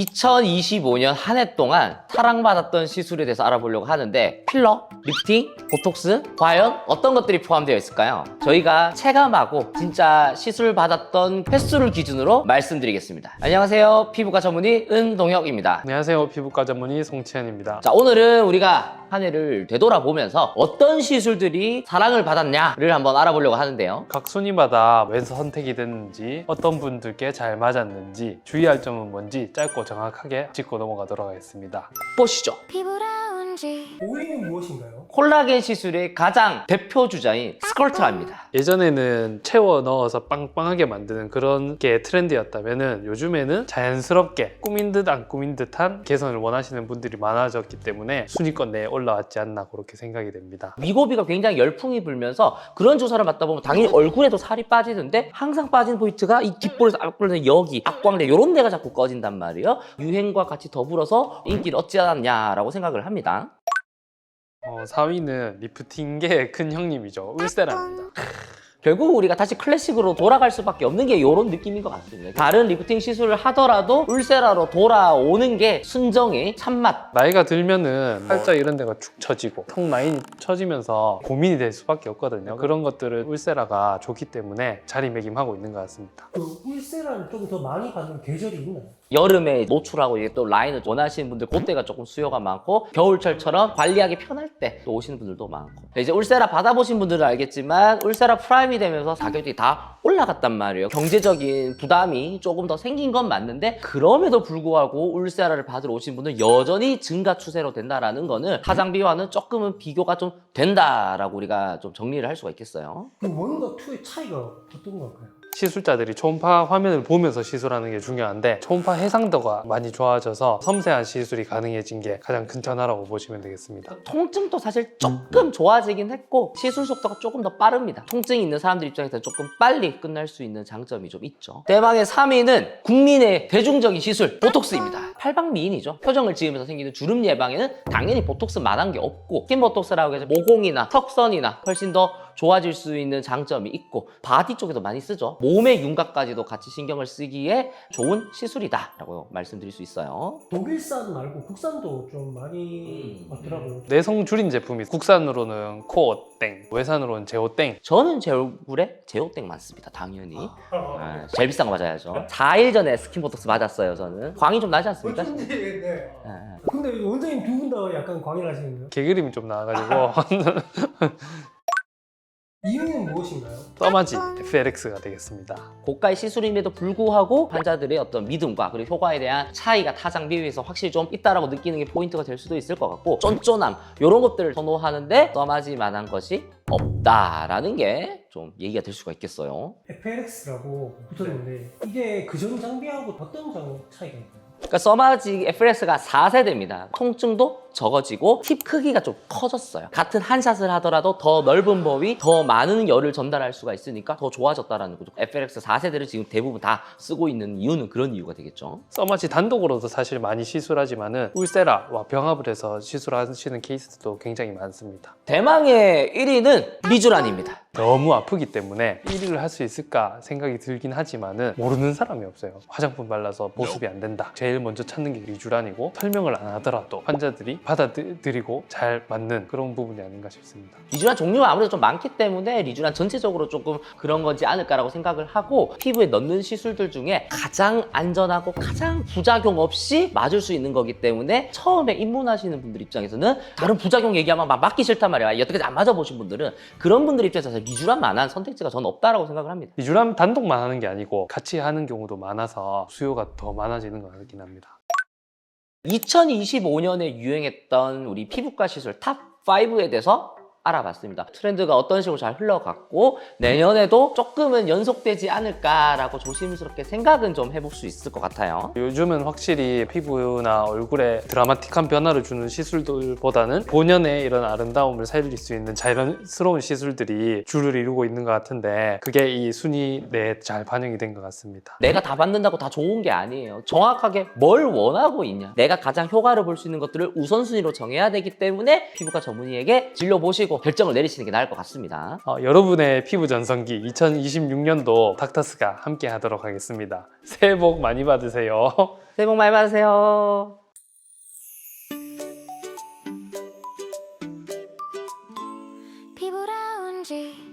2025년 한 해 동안 사랑받았던 시술에 대해서 알아보려고 하는데 필러, 리프팅, 보톡스 과연 어떤 것들이 포함되어 있을까요? 저희가 체감하고 진짜 시술 받았던 횟수를 기준으로 말씀드리겠습니다. 안녕하세요. 피부과 전문의 은동혁입니다. 안녕하세요. 피부과 전문의 송치현입니다. 자, 오늘은 우리가 한 해를 되돌아보면서 어떤 시술들이 사랑을 받았냐를 한번 알아보려고 하는데요. 각 순위마다 왜 선택이 됐는지, 어떤 분들께 잘 맞았는지, 주의할 점은 뭔지 짧고 정확하게 짚고 넘어가도록 하겠습니다. 보시죠. 오일은 무엇인가요? 콜라겐 시술의 가장 대표 주자인 스컬트라입니다. 예전에는 채워 넣어서 빵빵하게 만드는 그런 게 트렌드였다면은 요즘에는 자연스럽게 꾸민 듯 안 꾸민 듯한 개선을 원하시는 분들이 많아졌기 때문에 순위권 내에 올라왔지 않나 그렇게 생각이 됩니다. 위고비가 굉장히 열풍이 불면서 그런 주사를 맞다 보면 당연히 얼굴에도 살이 빠지는데 항상 빠진 포인트가 이 귓볼에서 앞볼에서 여기 악광대 이런 데가 자꾸 꺼진단 말이에요. 유행과 같이 더불어서 인기를 얻지 않았냐라고 생각을 합니다. 4위는 리프팅계의 큰 형님이죠. 울세라입니다. 결국 우리가 다시 클래식으로 돌아갈 수밖에 없는 게 이런 느낌인 것 같습니다. 다른 리프팅 시술을 하더라도 울세라로 돌아오는 게 순정의 참맛. 나이가 들면은 팔자 이런 데가 축 처지고 턱 라인이 처지면서 고민이 될 수밖에 없거든요. 그런 것들을 울세라가 좋기 때문에 자리매김하고 있는 것 같습니다. 그 울세라를 좀 더 많이 받는 계절이 있나요? 여름에 노출하고 이제 또 라인을 원하시는 분들 그때가 조금 수요가 많고 겨울철처럼 관리하기 편할 때 또 오시는 분들도 많고 이제 울세라 받아보신 분들은 알겠지만 울세라 프라임이 되면서 가격이 다 올라갔단 말이에요. 경제적인 부담이 조금 더 생긴 건 맞는데 그럼에도 불구하고 울세라를 받으러 오신 분은 여전히 증가 추세로 된다라는 거는 화장비와는 조금은 비교가 좀 된다라고 우리가 좀 정리를 할 수가 있겠어요. 그 1과 2의 차이가 어떤 걸까요? 시술자들이 초음파 화면을 보면서 시술하는 게 중요한데 초음파 해상도가 많이 좋아져서 섬세한 시술이 가능해진 게 가장 큰 변화라고 보시면 되겠습니다. 통증도 사실 조금 좋아지긴 했고 시술 속도가 조금 더 빠릅니다. 통증이 있는 사람들 입장에서는 조금 빨리 끝날 수 있는 장점이 좀 있죠. 대망의 3위는 국민의 대중적인 시술 보톡스입니다. 팔방 미인이죠. 표정을 지으면서 생기는 주름 예방에는 당연히 보톡스만한 게 없고 스킨 보톡스라고 해서 모공이나 턱선이나 훨씬 더 좋아질 수 있는 장점이 있고 바디 쪽에도 많이 쓰죠. 몸의 윤곽까지도 같이 신경을 쓰기에 좋은 시술이다 라고 말씀드릴 수 있어요. 독일산 말고 국산도 좀 많이 받더라고요. 내성 줄인 제품이 국산으로는 코어땡, 외산으로는 제오땡. 저는 제 얼굴에 제오땡 맞습니다. 당연히. 제일 비싼 거 맞아야죠. 4일 전에 스킨 보톡스 맞았어요. 저는 광이 좀 나지 않습니까? 어쩐지, 네. 네. 근데 원장님 두 분 다 약간 광을 하시는데요? 개그림이 좀 나와가지고 2위는 무엇인가요? 써마지 FLX가 되겠습니다. 고가의 시술임에도 불구하고 환자들의 어떤 믿음과 그리고 효과에 대한 차이가 타 장비에 비해서 확실히 좀 있다라고 느끼는 게 포인트가 될 수도 있을 것 같고 쫀쫀함 이런 것들을 선호하는데 써마지 만한 것이 없다라는 게 좀 얘기가 될 수가 있겠어요. FLX라고 붙었는데 이게 그전 장비하고 어떤 차이가 있나요? 그러니까 써마지 FLX가 4세대입니다. 통증도 적어지고 팁 크기가 좀 커졌어요. 같은 한 샷을 하더라도 더 넓은 범위, 더 많은 열을 전달할 수가 있으니까 더 좋아졌다라는 거죠. FLX 4세대를 지금 대부분 다 쓰고 있는 이유는 그런 이유가 되겠죠. 써마지 단독으로도 사실 많이 시술하지만은 울세라와 병합을 해서 시술하시는 케이스도 굉장히 많습니다. 대망의 1위는 리쥬란입니다. 너무 아프기 때문에 1위를 할 수 있을까 생각이 들긴 하지만은 모르는 사람이 없어요. 화장품 발라서 보습이 안 된다. 제일 먼저 찾는 게 리쥬란이고 설명을 안 하더라도 환자들이 받아들이고 잘 맞는 그런 부분이 아닌가 싶습니다. 리쥬란 종류가 아무래도 좀 많기 때문에 리쥬란 전체적으로 조금 그런 거지 않을까라고 생각을 하고 피부에 넣는 시술들 중에 가장 안전하고 가장 부작용 없이 맞을 수 있는 거기 때문에 처음에 입문하시는 분들 입장에서는 다른 부작용 얘기하면 막 맞기 싫단 말이야. 여태까지 안 맞아보신 분들은 그런 분들 입장에서 리쥬란만한 선택지가 저는 없다라고 생각을 합니다. 리쥬란 단독만 하는 게 아니고 같이 하는 경우도 많아서 수요가 더 많아지는 것 같긴 합니다. 2025년에 유행했던 우리 피부과 시술 탑5에 대해서 알아봤습니다. 트렌드가 어떤 식으로 잘 흘러갔고 내년에도 조금은 연속되지 않을까라고 조심스럽게 생각은 좀 해볼 수 있을 것 같아요. 요즘은 확실히 피부나 얼굴에 드라마틱한 변화를 주는 시술들보다는 본연의 이런 아름다움을 살릴 수 있는 자연스러운 시술들이 주를 이루고 있는 것 같은데 그게 이 순위 내에 잘 반영이 된 것 같습니다. 내가 다 받는다고 다 좋은 게 아니에요. 정확하게 뭘 원하고 있냐, 내가 가장 효과를 볼 수 있는 것들을 우선순위로 정해야 되기 때문에 피부과 전문의에게 진료보시고 보시고 결정을 내리시는 게 나을 것 같습니다. 여러분의 피부 전성기 2026년도 닥터스가 함께 하도록 하겠습니다. 새해 복 많이 받으세요. 새해 복 많이 받으세요. 피부 라운지